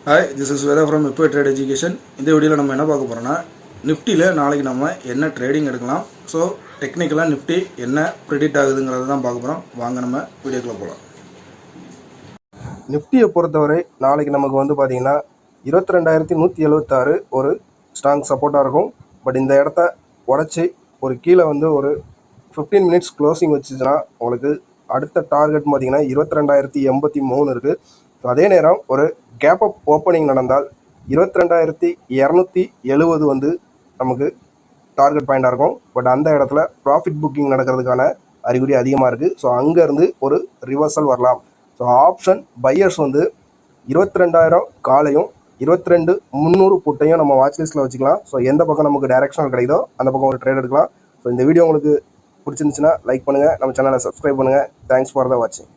Hi, this is Veda from இப்போ trade education. இந்த வீடியோவில் நம்ம என்ன பார்க்க போகிறோம்னா, நிஃப்டியில் நாளைக்கு நம்ம என்ன ட்ரேடிங் எடுக்கலாம், ஸோ டெக்னிக்கலாக நிஃப்டி என்ன ப்ரெடிக்ட் ஆகுதுங்கிறத தான் பார்க்க போகிறோம். வாங்க நம்ம வீடியோக்குள்ளே போகலாம். நிஃப்டியை பொறுத்தவரை நாளைக்கு நமக்கு பார்த்தீங்கன்னா 22,176 ஒரு ஸ்ட்ராங் சப்போர்ட்டாக இருக்கும். பட் இந்த இடத்த உடச்சி ஒரு கீழே ஒரு 15 மினிட்ஸ் க்ளோசிங் வச்சுச்சுன்னா உங்களுக்கு அடுத்த டார்கெட் பார்த்தீங்கன்னா 22,083 இருக்குது. ஸோ அதே நேரம் ஒரு கேப் அப் ஓப்பனிங் நடந்தால் 22,270 நமக்கு டார்கெட் பாயிண்டாக இருக்கும். பட் அந்த இடத்துல ப்ராஃபிட் புக்கிங் நடக்கிறதுக்கான அறிகுறி அதிகமாக இருக்குது. ஸோ அங்கேருந்து ஒரு ரிவர்சல் வரலாம். ஸோ ஆப்ஷன் பையர்ஸ் 22,000 காலையும் 22,300 புட்டையும் நம்ம வாட்ச் லிஸ்ட்டில் வச்சுக்கலாம். ஸோ எந்த பக்கம் நமக்கு டைரக்ஷனல் கிடைக்குதோ அந்த பக்கம் ஒரு ட்ரேட் எடுக்கலாம். ஸோ இந்த வீடியோ உங்களுக்கு பிடிச்சிருந்துச்சுன்னா லைக் பண்ணுங்கள், நம்ம சேனலை சப்ஸ்கிரைப் பண்ணுங்கள். தேங்க்ஸ் ஃபார் த வாட்சிங்.